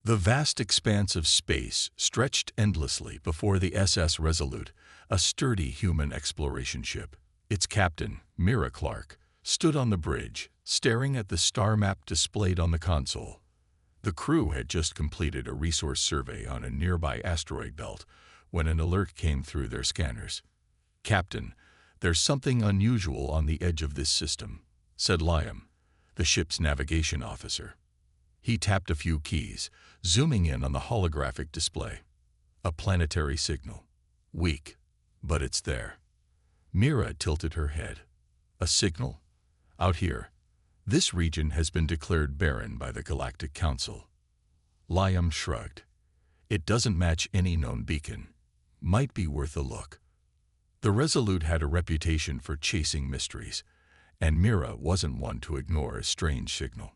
The vast expanse of space stretched endlessly before the SS Resolute, a sturdy human exploration ship. Its captain, Mira Clark, stood on the bridge, staring at the star map displayed on the console. The crew had just completed a resource survey on a nearby asteroid belt when an alert came through their scanners. "Captain, there's something unusual on the edge of this system," said Liam, the ship's navigation officer. He tapped a few keys, zooming in on the holographic display. A planetary signal. Weak, but it's there. Mira tilted her head. "A signal? Out here. This region has been declared barren by the Galactic Council." Liam shrugged. "It doesn't match any known beacon. Might be worth a look." The Resolute had a reputation for chasing mysteries, and Mira wasn't one to ignore a strange signal.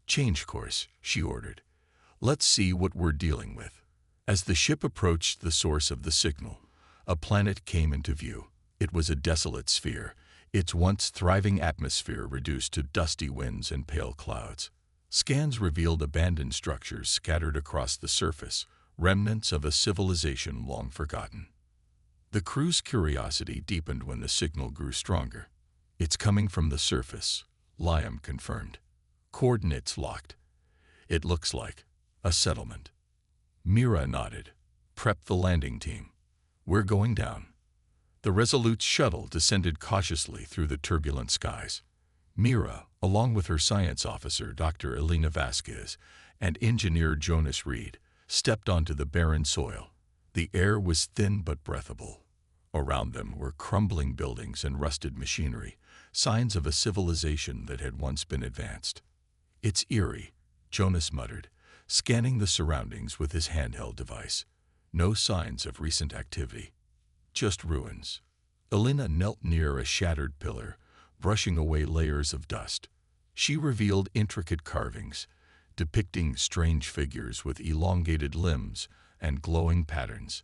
"Change course," she ordered. "Let's see what we're dealing with." As the ship approached the source of the signal, a planet came into view. It was a desolate sphere, its once thriving atmosphere reduced to dusty winds and pale clouds. Scans revealed abandoned structures scattered across the surface, remnants of a civilization long forgotten. The crew's curiosity deepened when the signal grew stronger. "It's coming from the surface," Liam confirmed. "Coordinates locked. It looks like a settlement." Mira nodded. "Prep the landing team. We're going down." The Resolute's shuttle descended cautiously through the turbulent skies. Mira, along with her science officer, Dr. Elena Vasquez, and engineer Jonas Reed, stepped onto the barren soil. The air was thin but breathable. Around them were crumbling buildings and rusted machinery, signs of a civilization that had once been advanced. "It's eerie," Jonas muttered, scanning the surroundings with his handheld device. No signs of recent activity. Just ruins. Elena knelt near a shattered pillar, brushing away layers of dust. She revealed intricate carvings, depicting strange figures with elongated limbs and glowing patterns.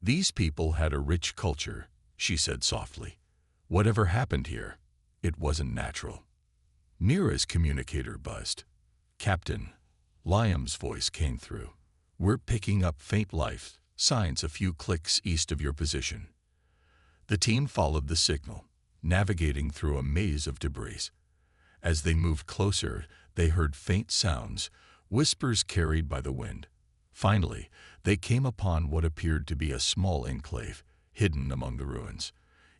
"These people had a rich culture," she said softly. "Whatever happened here, it wasn't natural." Mira's communicator buzzed. "Captain," Liam's voice came through. "We're picking up faint life signs a few clicks east of your position." The team followed the signal, navigating through a maze of debris. As they moved closer, they heard faint sounds, whispers carried by the wind. Finally, they came upon what appeared to be a small enclave, hidden among the ruins.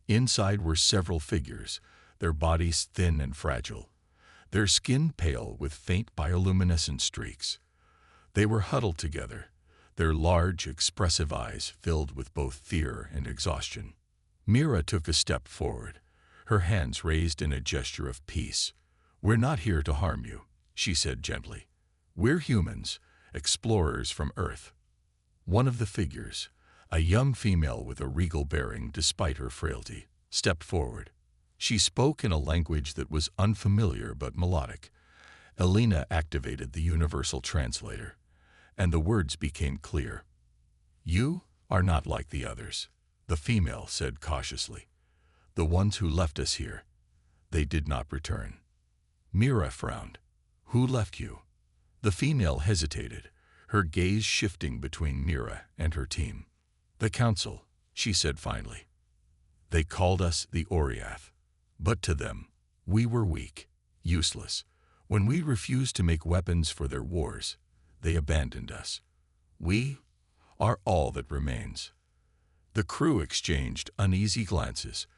Inside were several figures, their bodies thin and fragile, their skin pale with faint bioluminescent streaks. They were huddled together, their large, expressive eyes filled with both fear and exhaustion. Mira took a step forward, her hands raised in a gesture of peace. "We're not here to harm you," she said gently. "We're humans, explorers from Earth." One of the figures, a young female with a regal bearing despite her frailty, stepped forward. She spoke in a language that was unfamiliar but melodic. Elena activated the universal translator, and the words became clear. "You are not like the others," the female said cautiously. "The ones who left us here, they did not return." Mira frowned. "Who left you?" The female hesitated, her gaze shifting between Mira and her team. "The Council," she said finally. "They called us the Oriath. But to them, we were weak, useless. When we refused to make weapons for their wars, they abandoned us. We are all that remains." The crew exchanged uneasy glances.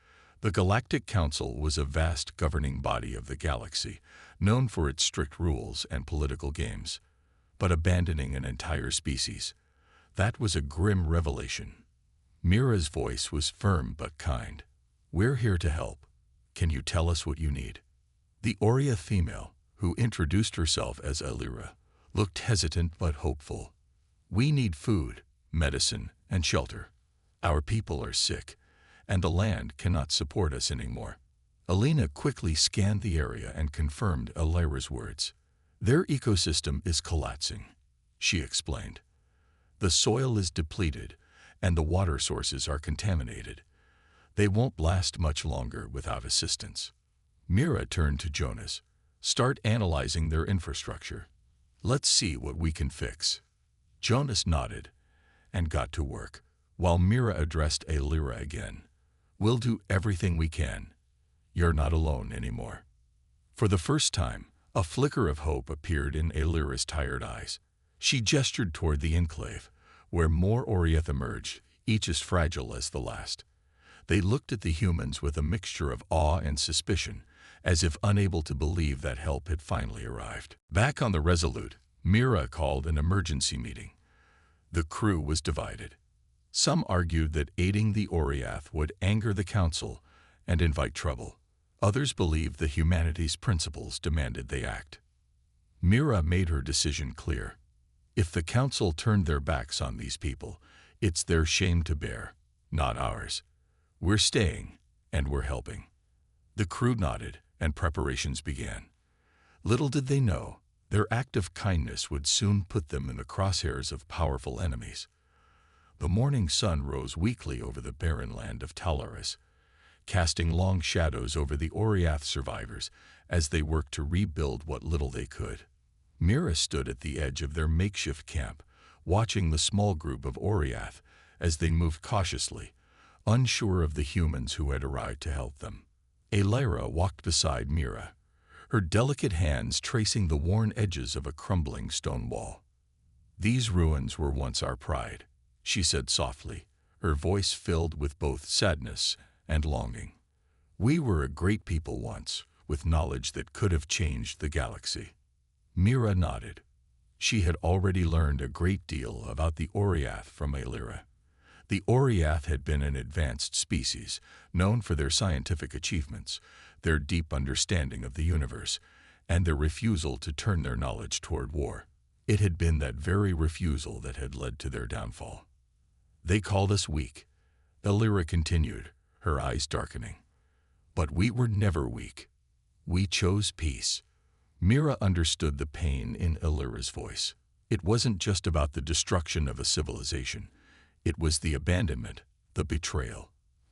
The Galactic Council was a vast governing body of the galaxy, known for its strict rules and political games. But abandoning an entire species, that was a grim revelation. Mira's voice was firm but kind. "We're here to help. Can you tell us what you need?" The Oriath female, who introduced herself as Alira, looked hesitant but hopeful. "We need food, medicine, and shelter. Our people are sick, and the land cannot support us anymore." Elena quickly scanned the area and confirmed Alira's words. "Their ecosystem is collapsing," she explained. "The soil is depleted, and the water sources are contaminated. They won't last much longer without assistance." Mira turned to Jonas. "Start analyzing their infrastructure. Let's see what we can fix. Jonas nodded and got to work, while Mira addressed Aelira again. We'll do everything we can. You're not alone anymore. For the first time, a flicker of hope appeared in Aelira's tired eyes. She gestured toward the enclave, where more Oriath emerged, each as fragile as the last. They looked at the humans with a mixture of awe and suspicion, as if unable to believe that help had finally arrived. Back on the Resolute, Mira called an emergency meeting. The crew was divided. Some argued that aiding the Oriath would anger the Council and invite trouble. Others believed the humanity's principles demanded they act. Mira made her decision clear. If the Council turned their backs on these people, it's their shame to bear, not ours. We're staying, and we're helping. The crew nodded, and preparations began. Little did they know, their act of kindness would soon put them in the crosshairs of powerful enemies. The morning sun rose weakly over the barren land of Talaris, casting long shadows over the Oriath survivors as they worked to rebuild what little they could. Mira stood at the edge of their makeshift camp, watching the small group of Oriath as they moved cautiously, unsure of the humans who had arrived to help them. Aelira walked beside Mira, her delicate hands tracing the worn edges of a crumbling stone wall. "These ruins were once our pride," she said softly, her voice filled with both sadness and longing. "We were a great people once, with knowledge that could have changed the galaxy." Mira nodded. She had already learned a great deal about the Oriath from Aelira. The Oriath had been an advanced species, known for their scientific achievements, their deep understanding of the universe, and their refusal to turn their knowledge toward war. It had been that very refusal that had led to their downfall. "They called us weak," Aelira continued, her eyes darkening. "But we were never weak. We chose peace." Mira understood the pain in Aelira's voice. It wasn't just about the destruction of a civilization. It was the abandonment, the betrayal.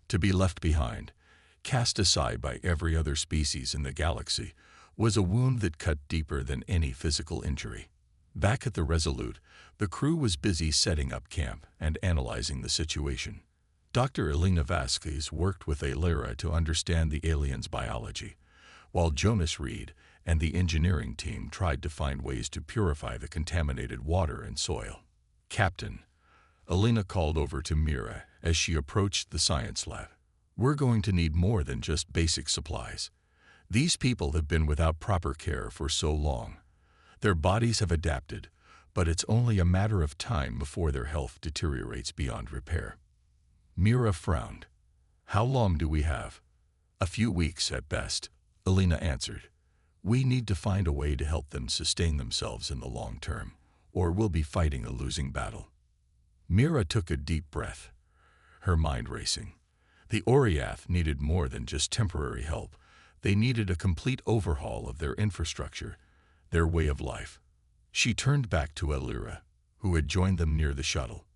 To be left behind, cast aside by every other species in the galaxy, was a wound that cut deeper than any physical injury. Back at the Resolute, the crew was busy setting up camp and analyzing the situation. Dr. Elena Vasquez worked with Aelira to understand the aliens' biology, while Jonas Reed and the engineering team tried to find ways to purify the contaminated water and soil. "Captain," Elena called over to Mira as she approached the science lab. "We're going to need more than just basic supplies. These people have been without proper care for so long. Their bodies have adapted, but it's only a matter of time before their health deteriorates beyond repair." Mira frowned. "How long do we have?" "A few weeks at best," Elena answered. "We need to find a way to help them sustain themselves in the long term, or we'll be fighting a losing battle." Mira took a deep breath, her mind racing. The Oriath needed more than just temporary help. They needed a complete overhaul of their infrastructure, their way of life. She turned back to Aelira, who had joined them near the shuttle.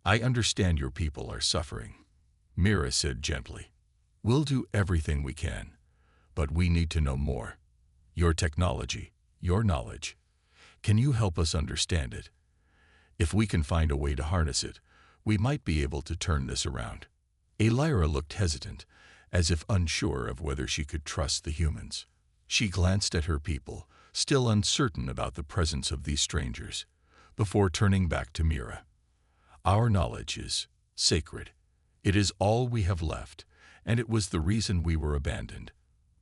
"I understand your people are suffering," Mira said gently. "We'll do everything we can, but we need to know more. Your technology, your knowledge. Can you help us understand it? If we can find a way to harness it, we might be able to turn this around." Aelira looked hesitant, as if unsure of whether she could trust the humans. She glanced at her people, still uncertain about the presence of these strangers, before turning back to Mira. "Our knowledge is sacred. It is all we have left, and it was the reason we were abandoned."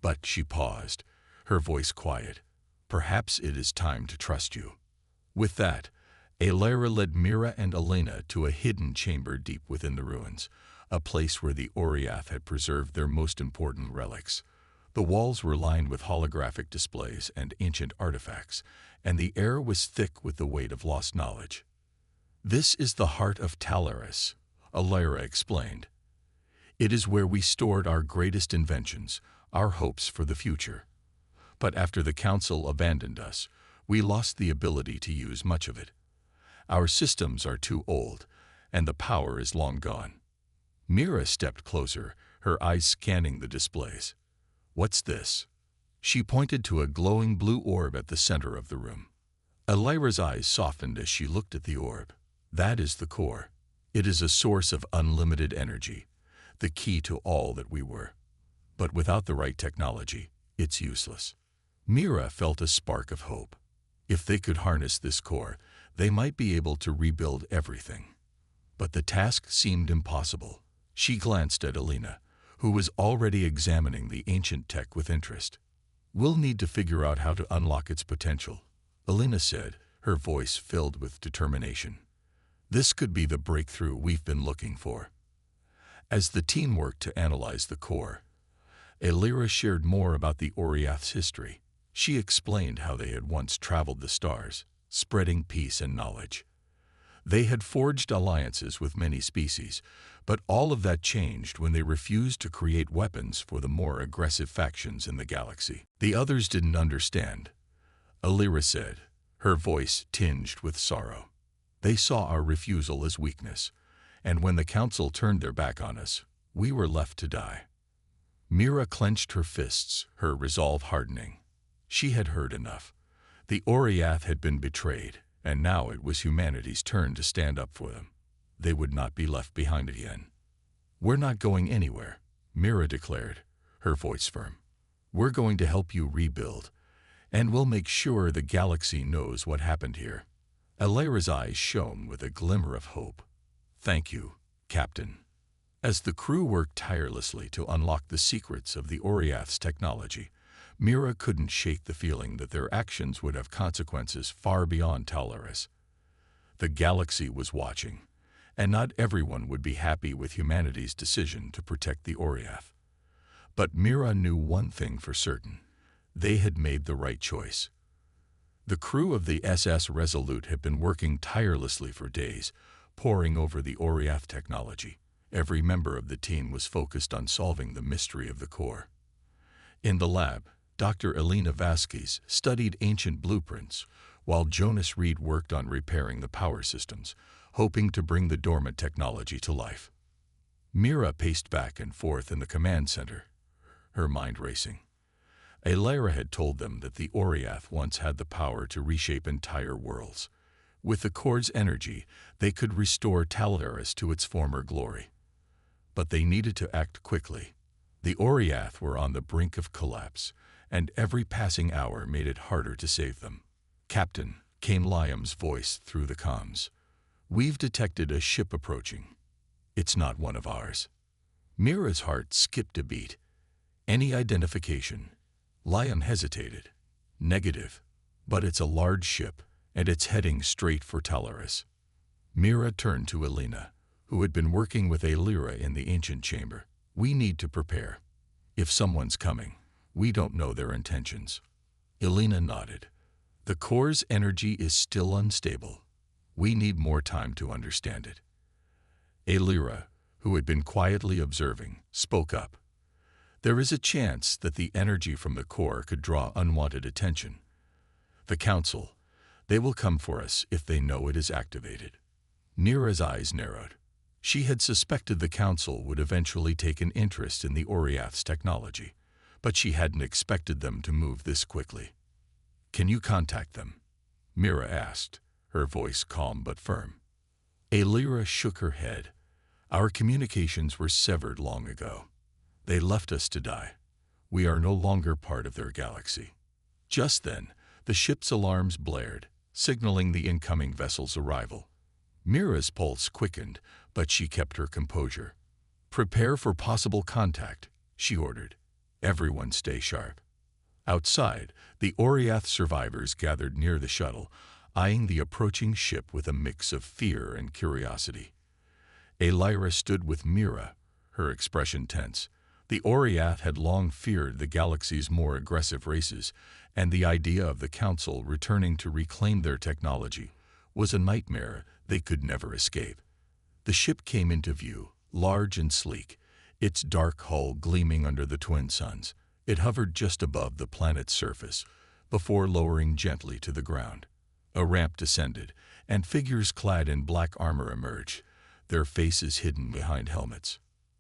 But she paused, her voice quiet. "Perhaps it is time to trust you." With that, Aelira led Mira and Elena to a hidden chamber deep within the ruins, a place where the Oriath had preserved their most important relics. The walls were lined with holographic displays and ancient artifacts, and the air was thick with the weight of lost knowledge. "This is the heart of Talaris," Aelira explained. "It is where we stored our greatest inventions, our hopes for the future. But after the Council abandoned us, we lost the ability to use much of it. Our systems are too old, and the power is long gone." Mira stepped closer, her eyes scanning the displays. "What's this?" She pointed to a glowing blue orb at the center of the room. Elira's eyes softened as she looked at the orb. That is the core. It is a source of unlimited energy, the key to all that we were. But without the right technology, it's useless. Mira felt a spark of hope. If they could harness this core, they might be able to rebuild everything. But the task seemed impossible. She glanced at Alina, who was already examining the ancient tech with interest. "We'll need to figure out how to unlock its potential," Alina said, her voice filled with determination. "This could be the breakthrough we've been looking for." As the team worked to analyze the core, Elira shared more about the Oriath's history. She explained how they had once traveled the stars, spreading peace and knowledge. They had forged alliances with many species, but all of that changed when they refused to create weapons for the more aggressive factions in the galaxy. The others didn't understand, Elira said, her voice tinged with sorrow. "They saw our refusal as weakness, and when the Council turned their back on us, we were left to die." Mira clenched her fists, her resolve hardening. She had heard enough. The Oriath had been betrayed, and now it was humanity's turn to stand up for them. They would not be left behind again. "We're not going anywhere," Mira declared, her voice firm. "We're going to help you rebuild, and we'll make sure the galaxy knows what happened here." Elira's eyes shone with a glimmer of hope. "Thank you, Captain." As the crew worked tirelessly to unlock the secrets of the Oriath's technology, Mira couldn't shake the feeling that their actions would have consequences far beyond Talaris. The galaxy was watching, and not everyone would be happy with humanity's decision to protect the Oriath. But Mira knew one thing for certain. They had made the right choice. The crew of the SS Resolute had been working tirelessly for days, poring over the Oriath technology. Every member of the team was focused on solving the mystery of the core. In the lab, Dr. Elena Vasquez studied ancient blueprints, while Jonas Reed worked on repairing the power systems, hoping to bring the dormant technology to life. Mira paced back and forth in the command center, her mind racing. Elira had told them that the Oriath once had the power to reshape entire worlds. With the core's energy, they could restore Talaris to its former glory. But they needed to act quickly. The Oriath were on the brink of collapse, and every passing hour made it harder to save them. "Captain," came Liam's voice through the comms. "We've detected a ship approaching. It's not one of ours." Mira's heart skipped a beat. "Any identification?" Liam hesitated. "Negative, but it's a large ship, and it's heading straight for Talaris." Mira turned to Elena, who had been working with Elira in the ancient chamber. "We need to prepare. If someone's coming, we don't know their intentions." Elena nodded. "The core's energy is still unstable. We need more time to understand it." Elira, who had been quietly observing, spoke up. "There is a chance that the energy from the core could draw unwanted attention. The Council, they will come for us if they know it is activated." Mira's eyes narrowed. She had suspected the Council would eventually take an interest in the Oriath's technology, but she hadn't expected them to move this quickly. "Can you contact them?" Mira asked, her voice calm but firm. Elira shook her head. "Our communications were severed long ago. They left us to die. We are no longer part of their galaxy." Just then, the ship's alarms blared, signaling the incoming vessel's arrival. Mira's pulse quickened, but she kept her composure. "Prepare for possible contact," she ordered. "Everyone stay sharp." Outside, the Oriath survivors gathered near the shuttle, eyeing the approaching ship with a mix of fear and curiosity. Elira stood with Mira, her expression tense. The Oriath had long feared the galaxy's more aggressive races, and the idea of the Council returning to reclaim their technology was a nightmare they could never escape. The ship came into view, large and sleek, its dark hull gleaming under the twin suns. It hovered just above the planet's surface, before lowering gently to the ground. A ramp descended, and figures clad in black armor emerged, their faces hidden behind helmets.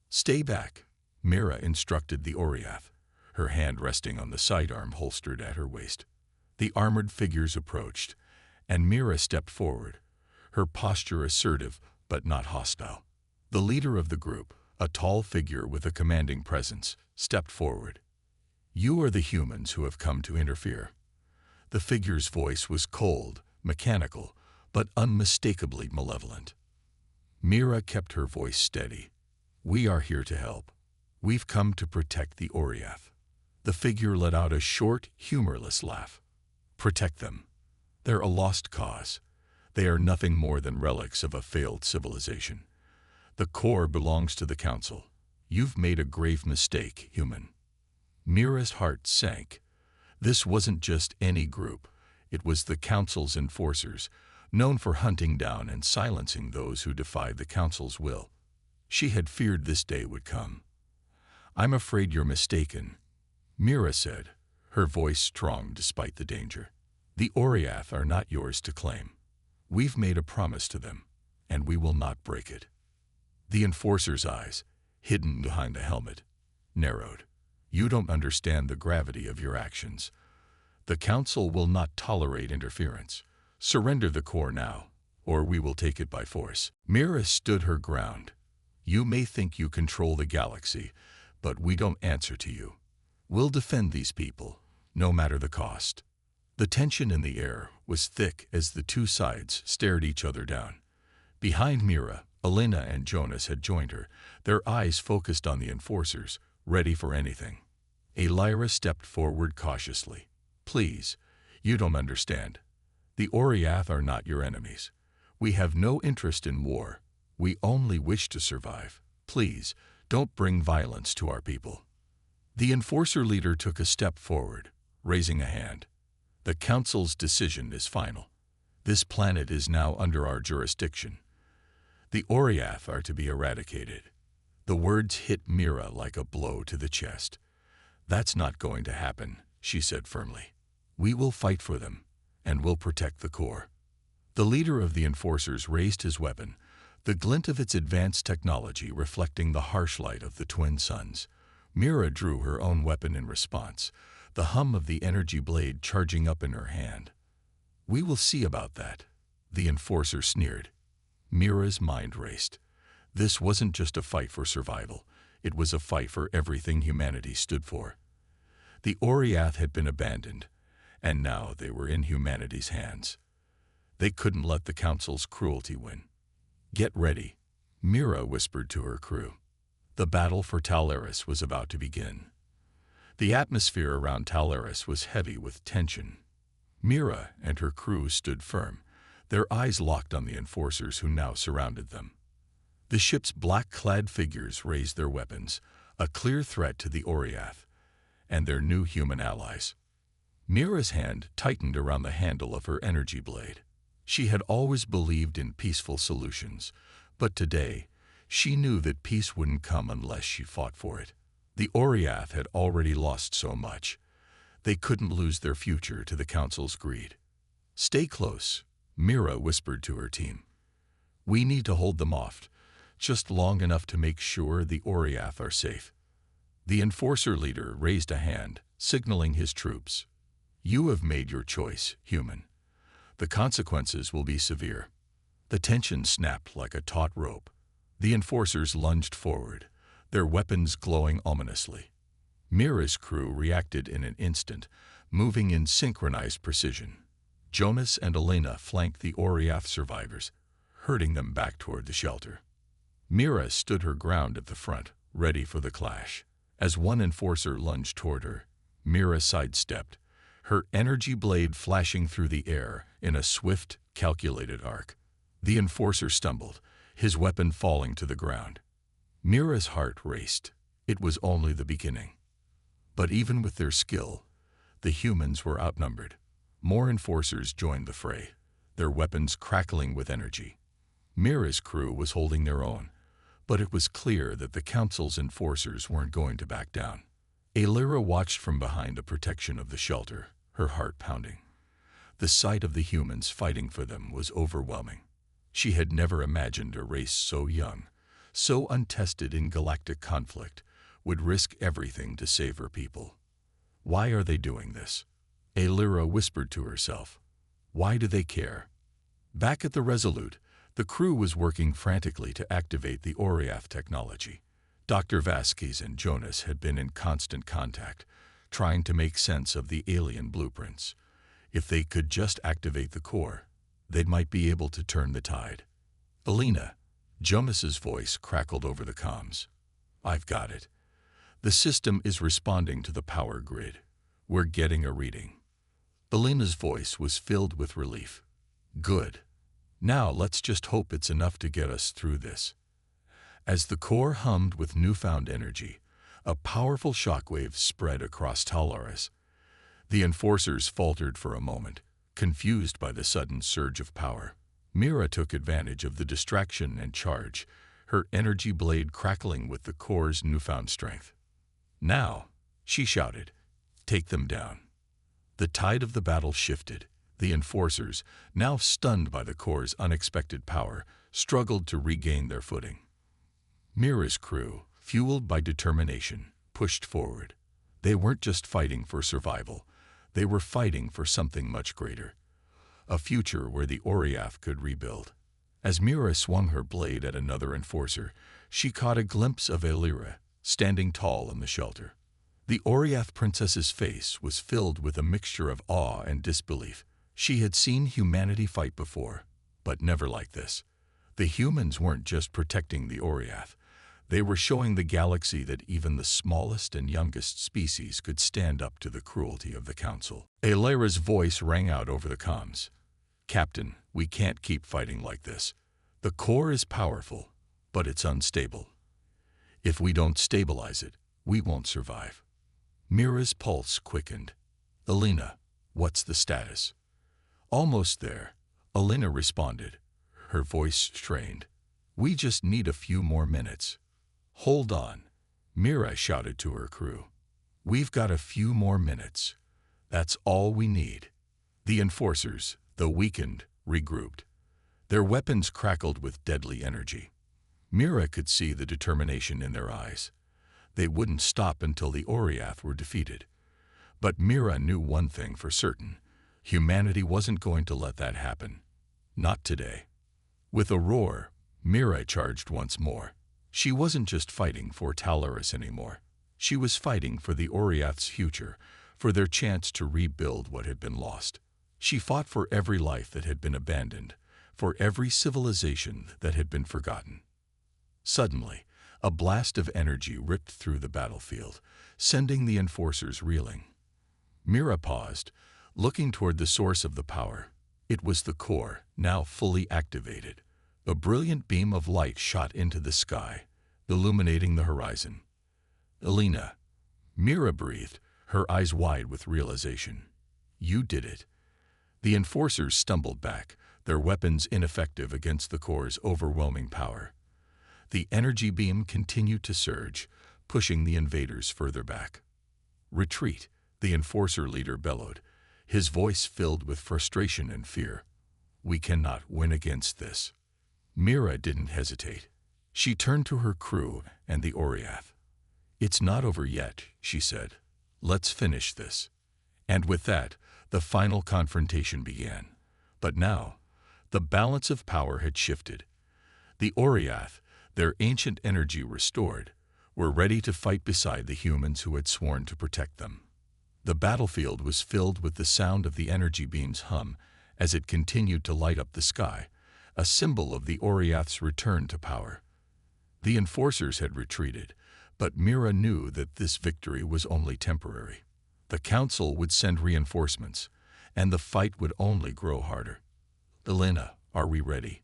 "Stay back," Mira instructed the Oriath, her hand resting on the sidearm holstered at her waist. The armored figures approached, and Mira stepped forward, her posture assertive but not hostile. The leader of the group, a tall figure with a commanding presence, stepped forward. "You are the humans who have come to interfere." The figure's voice was cold, mechanical, but unmistakably malevolent. Mira kept her voice steady. "We are here to help. We've come to protect the Oriath." The figure let out a short, humorless laugh. "Protect them. They're a lost cause. They are nothing more than relics of a failed civilization. The core belongs to the Council. You've made a grave mistake, human." Mira's heart sank. This wasn't just any group. It was the Council's enforcers, known for hunting down and silencing those who defied the Council's will. She had feared this day would come. "I'm afraid you're mistaken," Mira said, her voice strong despite the danger. "The Oriath are not yours to claim. We've made a promise to them, and we will not break it." The enforcer's eyes, hidden behind the helmet, narrowed. "You don't understand the gravity of your actions. The Council will not tolerate interference. Surrender the core now, or we will take it by force." Mira stood her ground. "You may think you control the galaxy, but we don't answer to you. We'll defend these people, no matter the cost." The tension in the air was thick as the two sides stared each other down. Behind Mira, Elena and Jonas had joined her, their eyes focused on the enforcers, ready for anything. Lyra stepped forward cautiously. "Please, you don't understand. The Oriath are not your enemies. We have no interest in war. We only wish to survive. Please, don't bring violence to our people." The enforcer leader took a step forward, raising a hand. "The Council's decision is final. This planet is now under our jurisdiction. The Oriath are to be eradicated." The words hit Mira like a blow to the chest. "That's not going to happen," she said firmly. "We will fight for them, and we'll protect the core." The leader of the enforcers raised his weapon, the glint of its advanced technology reflecting the harsh light of the twin suns. Mira drew her own weapon in response, the hum of the energy blade charging up in her hand. "We will see about that," the enforcer sneered. Mira's mind raced. This wasn't just a fight for survival. It was a fight for everything humanity stood for. The Oriath had been abandoned, and now they were in humanity's hands. They couldn't let the Council's cruelty win. "Get ready," Mira whispered to her crew. The battle for Talaris was about to begin. The atmosphere around Talaris was heavy with tension. Mira and her crew stood firm, their eyes locked on the enforcers who now surrounded them. The ship's black-clad figures raised their weapons, a clear threat to the Oriath and their new human allies. Mira's hand tightened around the handle of her energy blade. She had always believed in peaceful solutions, but today she knew that peace wouldn't come unless she fought for it. The Oriath had already lost so much. They couldn't lose their future to the Council's greed. "Stay close," Mira whispered to her team. "We need to hold them off, just long enough to make sure the Oriath are safe." The enforcer leader raised a hand, signaling his troops. "You have made your choice, human. The consequences will be severe." The tension snapped like a taut rope. The enforcers lunged forward, their weapons glowing ominously. Mira's crew reacted in an instant, moving in synchronized precision. Jonas and Elena flanked the Oriath survivors, herding them back toward the shelter. Mira stood her ground at the front, ready for the clash. As one enforcer lunged toward her, Mira sidestepped, her energy blade flashing through the air in a swift, calculated arc. The enforcer stumbled, his weapon falling to the ground. Mira's heart raced. It was only the beginning. But even with their skill, the humans were outnumbered. More enforcers joined the fray, their weapons crackling with energy. Mira's crew was holding their own, but it was clear that the Council's enforcers weren't going to back down. Lyra watched from behind the protection of the shelter, her heart pounding. The sight of the humans fighting for them was overwhelming. She had never imagined a race so young, so untested in galactic conflict, would risk everything to save her people. "Why are they doing this?" Lyra whispered to herself. Why do they care? Back at the Resolute, the crew was working frantically to activate the Oriath technology. Dr. Vasquez and Jonas had been in constant contact, trying to make sense of the alien blueprints. If they could just activate the core, they might be able to turn the tide. Alina, Jonas's voice crackled over the comms. I've got it. The system is responding to the power grid. We're getting a reading. Alina's voice was filled with relief. Good. Now let's just hope it's enough to get us through this. As the core hummed with newfound energy, a powerful shockwave spread across Talaris. The enforcers faltered for a moment, confused by the sudden surge of power. Mira took advantage of the distraction and charge, her energy blade crackling with the core's newfound strength. Now, she shouted, take them down. The tide of the battle shifted. The enforcers, now stunned by the core's unexpected power, struggled to regain their footing. Mira's crew, fueled by determination, pushed forward. They weren't just fighting for survival. They were fighting for something much greater. A future where the Oriath could rebuild. As Mira swung her blade at another enforcer, she caught a glimpse of Elira, standing tall in the shelter. The Oriath princess's face was filled with a mixture of awe and disbelief. She had seen humanity fight before, but never like this. The humans weren't just protecting the Oriath. They were showing the galaxy that even the smallest and youngest species could stand up to the cruelty of the Council. Elira's voice rang out over the comms. Captain, we can't keep fighting like this. The core is powerful, but it's unstable. If we don't stabilize it, we won't survive. Mira's pulse quickened. Alina, what's the status? Almost there, Alina responded, her voice strained. We just need a few more minutes. Hold on, Mira shouted to her crew. We've got a few more minutes. That's all we need. The enforcers, though weakened, regrouped. Their weapons crackled with deadly energy. Mira could see the determination in their eyes. They wouldn't stop until the Oriath were defeated. But Mira knew one thing for certain. Humanity wasn't going to let that happen. Not today. With a roar, Mira charged once more. She wasn't just fighting for Talaris anymore. She was fighting for the Oriath's future, for their chance to rebuild what had been lost. She fought for every life that had been abandoned, for every civilization that had been forgotten. Suddenly, a blast of energy ripped through the battlefield, sending the enforcers reeling. Mira paused, looking toward the source of the power. It was the core, now fully activated. A brilliant beam of light shot into the sky, illuminating the horizon. Alina, Mira breathed, her eyes wide with realization. You did it. The enforcers stumbled back, their weapons ineffective against the core's overwhelming power. The energy beam continued to surge, pushing the invaders further back. Retreat, the enforcer leader bellowed, his voice filled with frustration and fear. We cannot win against this. Mira didn't hesitate. She turned to her crew and the Oriath. It's not over yet, she said. Let's finish this. And with that, the final confrontation began. But now, the balance of power had shifted. The Oriath, their ancient energy restored, were ready to fight beside the humans who had sworn to protect them. The battlefield was filled with the sound of the energy beam's hum as it continued to light up the sky, a symbol of the Oriath's return to power. The enforcers had retreated, but Mira knew that this victory was only temporary. The Council would send reinforcements, and the fight would only grow harder. Alina, are we ready?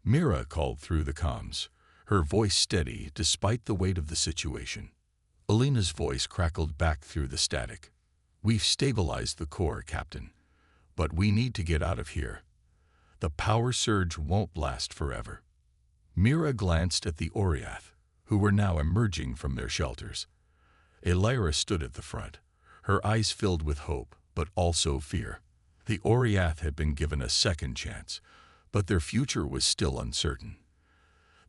Mira called through the comms, her voice steady despite the weight of the situation. Alina's voice crackled back through the static. We've stabilized the core, Captain, but we need to get out of here. The power surge won't last forever. Mira glanced at the Oriath, who were now emerging from their shelters. Elira stood at the front, her eyes filled with hope, but also fear. The Oriath had been given a second chance, but their future was still uncertain.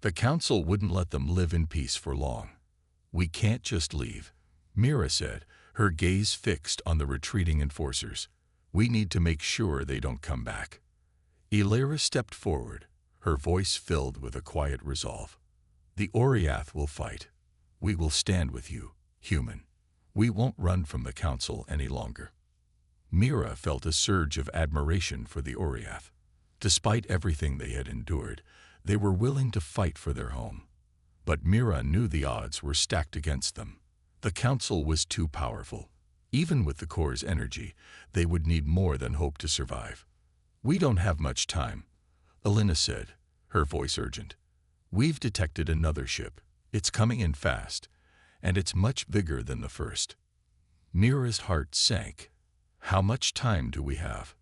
The Council wouldn't let them live in peace for long. We can't just leave, Mira said, her gaze fixed on the retreating enforcers. We need to make sure they don't come back. Elira stepped forward, her voice filled with a quiet resolve. The Oriath will fight. We will stand with you, human. We won't run from the council any longer. Mira felt a surge of admiration for the Oriath. Despite everything they had endured, they were willing to fight for their home. But Mira knew the odds were stacked against them. The council was too powerful. Even with the core's energy, they would need more than hope to survive. We don't have much time, Alina said, her voice urgent. We've detected another ship. It's coming in fast, and it's much bigger than the first. Mira's heart sank. How much time do we have?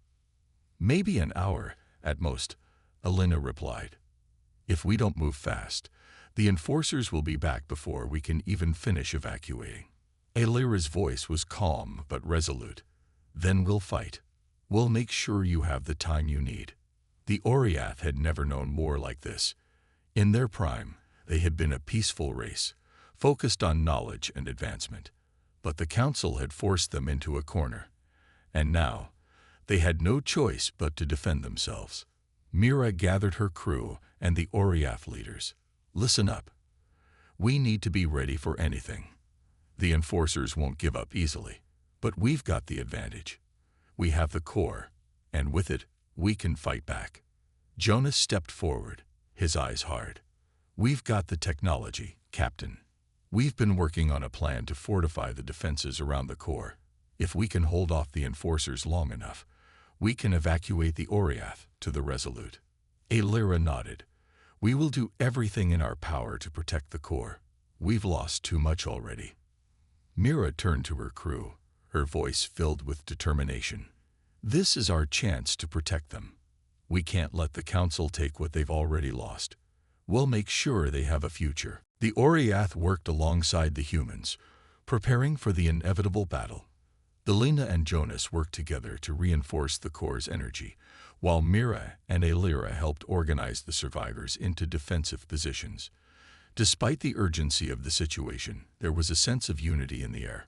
Maybe an hour, at most, Alina replied. If we don't move fast, the enforcers will be back before we can even finish evacuating. Elira's voice was calm but resolute. Then we'll fight. We'll make sure you have the time you need. The Oriath had never known war like this. In their prime, they had been a peaceful race, focused on knowledge and advancement. But the council had forced them into a corner. And now, they had no choice but to defend themselves. Mira gathered her crew and the Oriath leaders. Listen up. We need to be ready for anything. The enforcers won't give up easily, but we've got the advantage. We have the core, and with it, we can fight back. Jonas stepped forward, his eyes hard. We've got the technology, Captain. We've been working on a plan to fortify the defenses around the core. If we can hold off the enforcers long enough, we can evacuate the Oriath to the Resolute. Elira nodded. We will do everything in our power to protect the core. We've lost too much already. Mira turned to her crew, her voice filled with determination. This is our chance to protect them. We can't let the council take what they've already lost. We'll make sure they have a future. The Oriath worked alongside the humans, preparing for the inevitable battle. Delina and Jonas worked together to reinforce the core's energy, while Mira and Elira helped organize the survivors into defensive positions. Despite the urgency of the situation, there was a sense of unity in the air.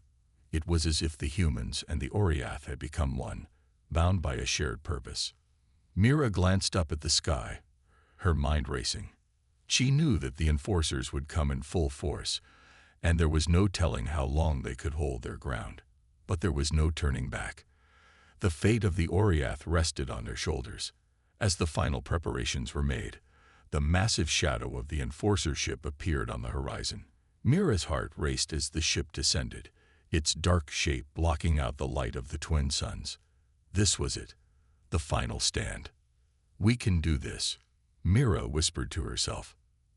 It was as if the humans and the Oriath had become one, bound by a shared purpose. Mira glanced up at the sky, her mind racing. She knew that the enforcers would come in full force, and there was no telling how long they could hold their ground. But there was no turning back. The fate of the Oriath rested on their shoulders. As the final preparations were made, the massive shadow of the enforcer ship appeared on the horizon. Mira's heart raced as the ship descended, its dark shape blocking out the light of the twin suns. This was it, the final stand. We can do this, Mira whispered to herself.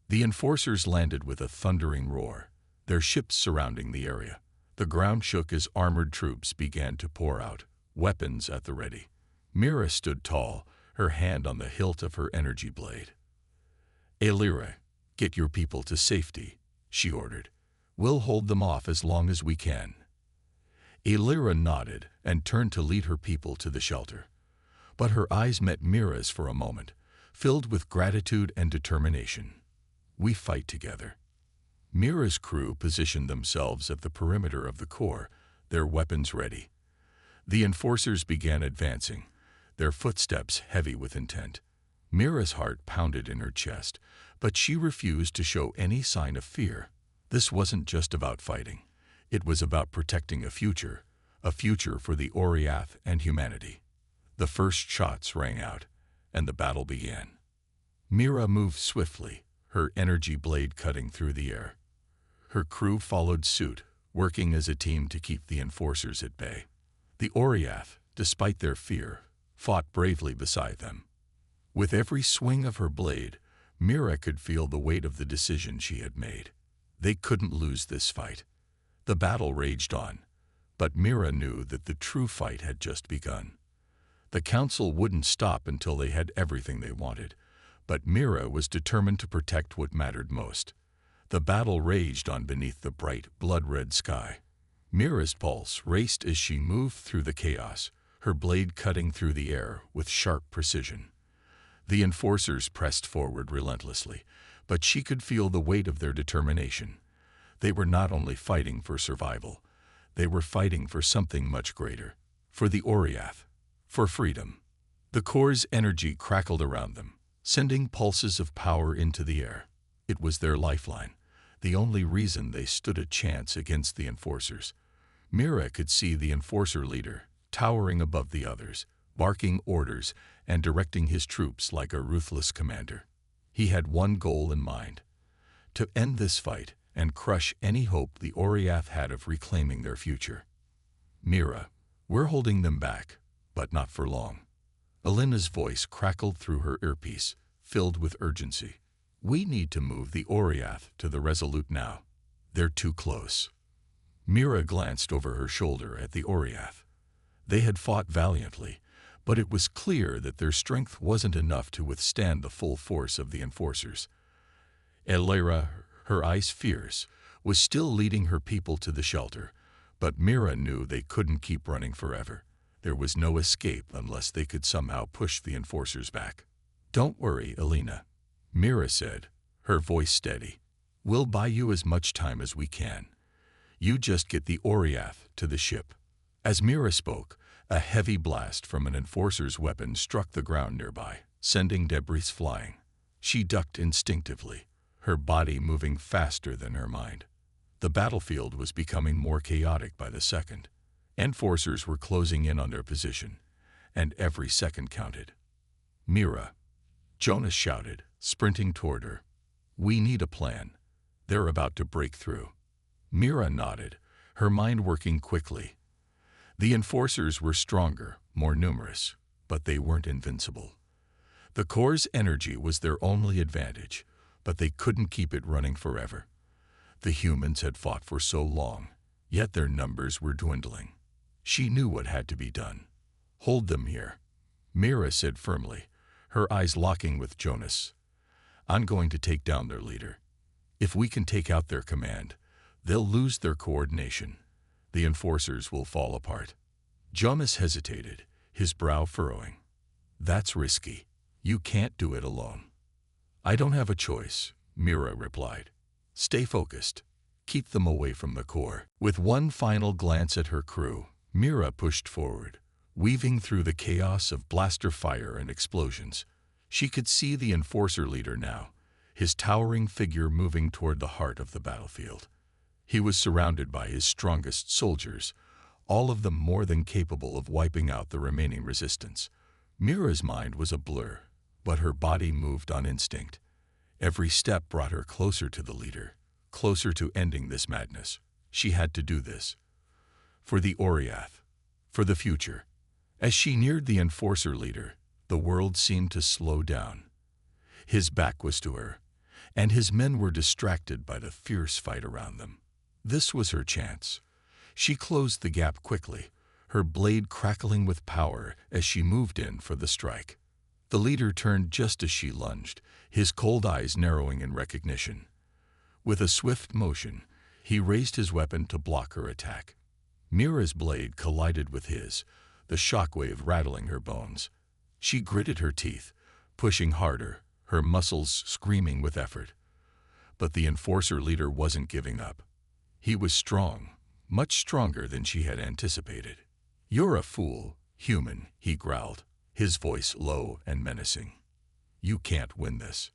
The enforcers landed with a thundering roar, their ships surrounding the area. The ground shook as armored troops began to pour out, weapons at the ready. Mira stood tall, her hand on the hilt of her energy blade. Elira, get your people to safety, she ordered. We'll hold them off as long as we can. Elira nodded and turned to lead her people to the shelter. But her eyes met Mira's for a moment, filled with gratitude and determination. We fight together. Mira's crew positioned themselves at the perimeter of the core, their weapons ready. The enforcers began advancing, their footsteps heavy with intent. Mira's heart pounded in her chest, but she refused to show any sign of fear. This wasn't just about fighting. It was about protecting a future for the Oriath and humanity. The first shots rang out, and the battle began. Mira moved swiftly, her energy blade cutting through the air. Her crew followed suit, working as a team to keep the enforcers at bay. The Oriath, despite their fear, fought bravely beside them. With every swing of her blade, Mira could feel the weight of the decision she had made. They couldn't lose this fight. The battle raged on, but Mira knew that the true fight had just begun. The council wouldn't stop until they had everything they wanted, but Mira was determined to protect what mattered most. The battle raged on beneath the bright, blood-red sky. Mira's pulse raced as she moved through the chaos, her blade cutting through the air with sharp precision. The enforcers pressed forward relentlessly, but she could feel the weight of their determination. They were not only fighting for survival, they were fighting for something much greater, for the Oriath, For freedom. The core's energy crackled around them, sending pulses of power into the air. It was their lifeline, the only reason they stood a chance against the enforcers. Mira could see the enforcer leader, towering above the others, barking orders and directing his troops like a ruthless commander. He had one goal in mind: to end this fight and crush any hope the Oriath had of reclaiming their future. Mira, we're holding them back, but not for long. Alina's voice crackled through her earpiece, filled with urgency. We need to move the Oriath to the Resolute now. They're too close. Mira glanced over her shoulder at the Oriath. They had fought valiantly, but it was clear that their strength wasn't enough to withstand the full force of the enforcers. Elira, her eyes fierce, was still leading her people to the shelter, but Mira knew they couldn't keep running forever. There was no escape unless they could somehow push the enforcers back. Don't worry, Alina, Mira said, her voice steady. We'll buy you as much time as we can. You just get the Oriath to the ship. As Mira spoke, a heavy blast from an enforcer's weapon struck the ground nearby, sending debris flying. She ducked instinctively, her body moving faster than her mind. The battlefield was becoming more chaotic by the second. Enforcers were closing in on their position, and every second counted. Mira, Jonas shouted, sprinting toward her. We need a plan. They're about to break through. Mira nodded, her mind working quickly. The enforcers were stronger, more numerous, but they weren't invincible. The core's energy was their only advantage, but they couldn't keep it running forever. The humans had fought for so long, yet their numbers were dwindling. She knew what had to be done. Hold them here, Mira said firmly, her eyes locking with Jonas. I'm going to take down their leader. If we can take out their command, they'll lose their coordination. The enforcers will fall apart. Jonas hesitated, his brow furrowing. That's risky. You can't do it alone. I don't have a choice, Mira replied. Stay focused. Keep them away from the core. With one final glance at her crew, Mira pushed forward, weaving through the chaos of blaster fire and explosions. She could see the enforcer leader now, his towering figure moving toward the heart of the battlefield. He was surrounded by his strongest soldiers, all of them more than capable of wiping out the remaining resistance. Mira's mind was a blur, but her body moved on instinct. Every step brought her closer to the leader, closer to ending this madness. She had to do this. For the Oriath, for the future. As she neared the enforcer leader, the world seemed to slow down. His back was to her, and his men were distracted by the fierce fight around them. This was her chance. She closed the gap quickly, her blade crackling with power as she moved in for the strike. The leader turned just as she lunged, his cold eyes narrowing in recognition. With a swift motion, he raised his weapon to block her attack. Mira's blade collided with his, the shockwave rattling her bones. She gritted her teeth, pushing harder, her muscles screaming with effort. But the enforcer leader wasn't giving up. He was strong, much stronger than she had anticipated. You're a fool, human, he growled, his voice low and menacing. You can't win this.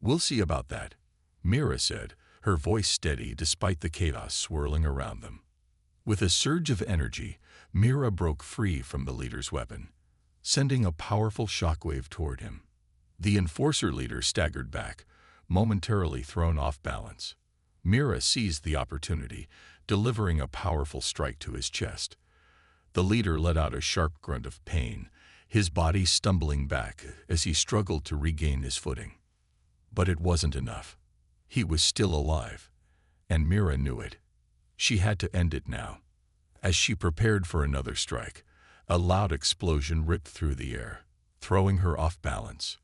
We'll see about that, Mira said, her voice steady despite the chaos swirling around them. With a surge of energy, Mira broke free from the leader's weapon, sending a powerful shockwave toward him. The enforcer leader staggered back, momentarily thrown off balance. Mira seized the opportunity, delivering a powerful strike to his chest. The leader let out a sharp grunt of pain, his body stumbling back as he struggled to regain his footing. But it wasn't enough. He was still alive, and Mira knew it. She had to end it now. As she prepared for another strike, a loud explosion ripped through the air, throwing her off balance.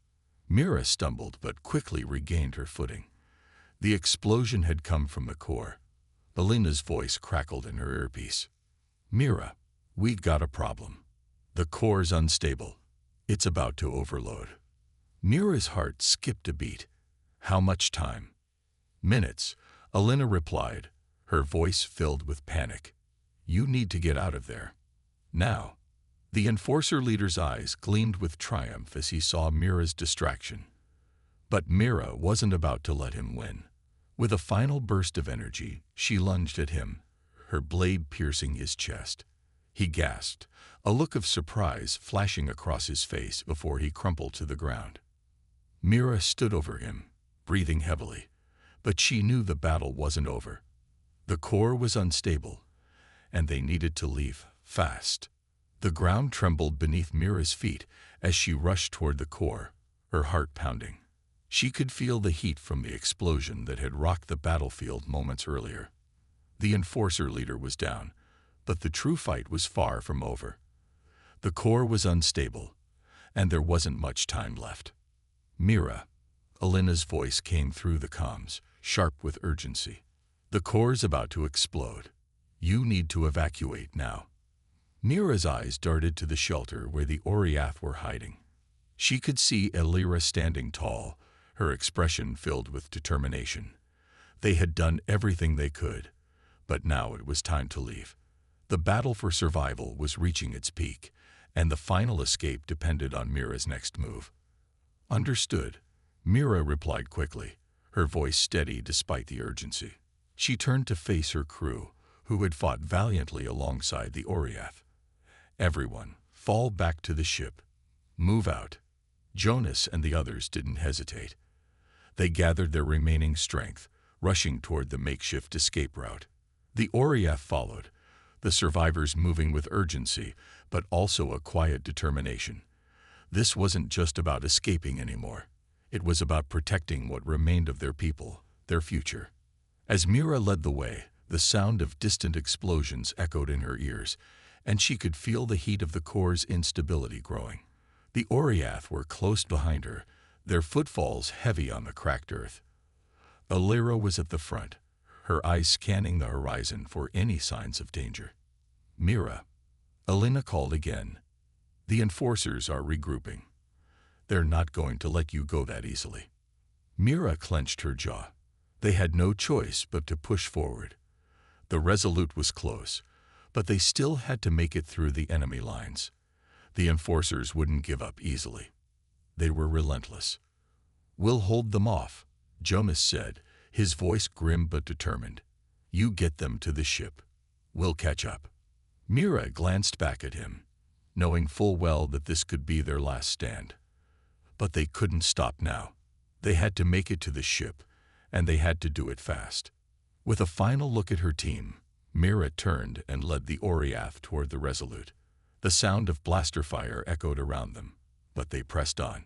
Mira stumbled but quickly regained her footing. The explosion had come from the core. Alina's voice crackled in her earpiece. Mira, we got a problem. The core's unstable. It's about to overload. Mira's heart skipped a beat. How much time? Minutes, Alina replied, her voice filled with panic. You need to get out of there. Now. The Enforcer leader's eyes gleamed with triumph as he saw Mira's distraction. But Mira wasn't about to let him win. With a final burst of energy, she lunged at him, her blade piercing his chest. He gasped, a look of surprise flashing across his face before he crumpled to the ground. Mira stood over him, breathing heavily, but she knew the battle wasn't over. The core was unstable, and they needed to leave fast. The ground trembled beneath Mira's feet as she rushed toward the core, her heart pounding. She could feel the heat from the explosion that had rocked the battlefield moments earlier. The Enforcer leader was down, but the true fight was far from over. The core was unstable, and there wasn't much time left. Mira, Alina's voice came through the comms, sharp with urgency. The core's about to explode. You need to evacuate now. Mira's eyes darted to the shelter where the Oriath were hiding. She could see Elira standing tall, her expression filled with determination. They had done everything they could, but now it was time to leave. The battle for survival was reaching its peak, and the final escape depended on Mira's next move. Understood, Mira replied quickly, her voice steady despite the urgency. She turned to face her crew, who had fought valiantly alongside the Oriath. Everyone, fall back to the ship. Move out. Jonas and the others didn't hesitate. They gathered their remaining strength, rushing toward the makeshift escape route. The Oriath followed, the survivors moving with urgency, but also a quiet determination. This wasn't just about escaping anymore. It was about protecting what remained of their people, their future. As Mira led the way, the sound of distant explosions echoed in her ears, and she could feel the heat of the core's instability growing. The Oriath were close behind her, their footfalls heavy on the cracked earth. Elira was at the front, her eyes scanning the horizon for any signs of danger. Mira, Alina called again. The Enforcers are regrouping. They're not going to let you go that easily. Mira clenched her jaw. They had no choice but to push forward. The Resolute was close, but they still had to make it through the enemy lines. The Enforcers wouldn't give up easily. They were relentless. We'll hold them off, Jonas said, his voice grim but determined. You get them to the ship. We'll catch up. Mira glanced back at him, knowing full well that this could be their last stand. But they couldn't stop now. They had to make it to the ship, and they had to do it fast. With a final look at her team, Mira turned and led the Oriath toward the Resolute. The sound of blaster fire echoed around them, but they pressed on.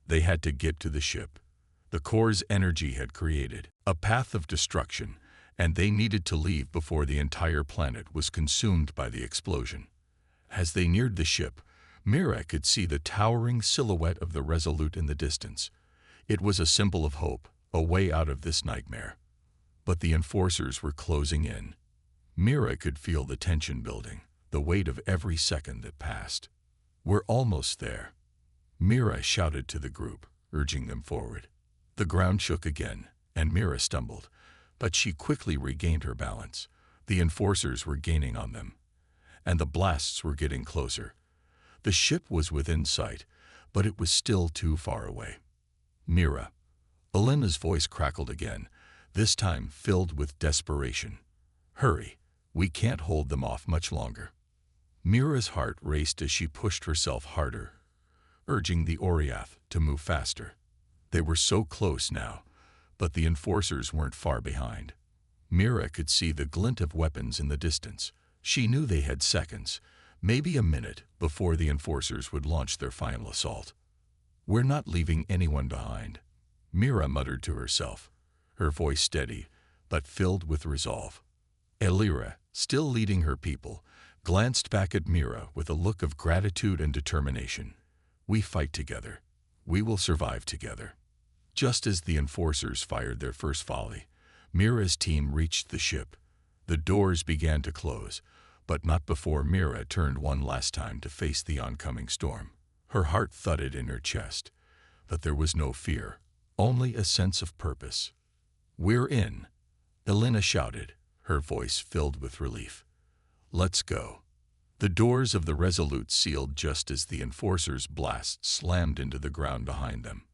They had to get to the ship. The core's energy had created a path of destruction, and they needed to leave before the entire planet was consumed by the explosion. As they neared the ship, Mira could see the towering silhouette of the Resolute in the distance. It was a symbol of hope, a way out of this nightmare. But the Enforcers were closing in. Mira could feel the tension building, the weight of every second that passed. We're almost there. Mira shouted to the group, urging them forward. The ground shook again, and Mira stumbled, but she quickly regained her balance. The Enforcers were gaining on them, and the blasts were getting closer. The ship was within sight, but it was still too far away. Mira. Alina's voice crackled again, this time filled with desperation. Hurry, we can't hold them off much longer. Mira's heart raced as she pushed herself harder, urging the Oriath to move faster. They were so close now, but the Enforcers weren't far behind. Mira could see the glint of weapons in the distance. She knew they had seconds, maybe a minute, before the Enforcers would launch their final assault. We're not leaving anyone behind, Mira muttered to herself, her voice steady, but filled with resolve. Elira, still leading her people, glanced back at Mira with a look of gratitude and determination. We fight together. We will survive together. Just as the Enforcers fired their first volley, Mira's team reached the ship. The doors began to close, but not before Mira turned one last time to face the oncoming storm. Her heart thudded in her chest, but there was no fear, only a sense of purpose. We're in, Elina shouted, her voice filled with relief. Let's go. The The doors of the Resolute sealed just as the Enforcer's blast slammed into the ground behind them.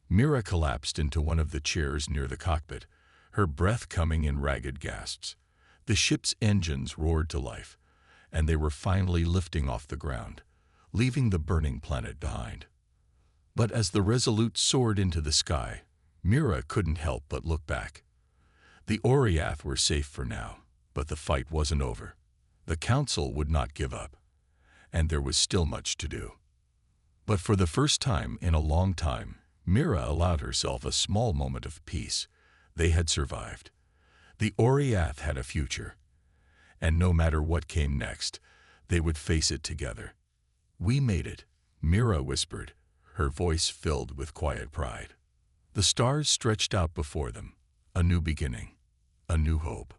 Mira collapsed into one of the chairs near the cockpit, her breath coming in ragged gasps. The ship's engines roared to life, and they were finally lifting off the ground, leaving the burning planet behind. But as the Resolute soared into the sky, Mira couldn't help but look back. The Oriath were safe for now, but the fight wasn't over. The Council would not give up, and there was still much to do. But for the first time in a long time, Mira allowed herself a small moment of peace. They had survived. The Oriath had a future, and no matter what came next, they would face it together. "We made it," Mira whispered, her voice filled with quiet pride. The stars stretched out before them, a new beginning, a new hope.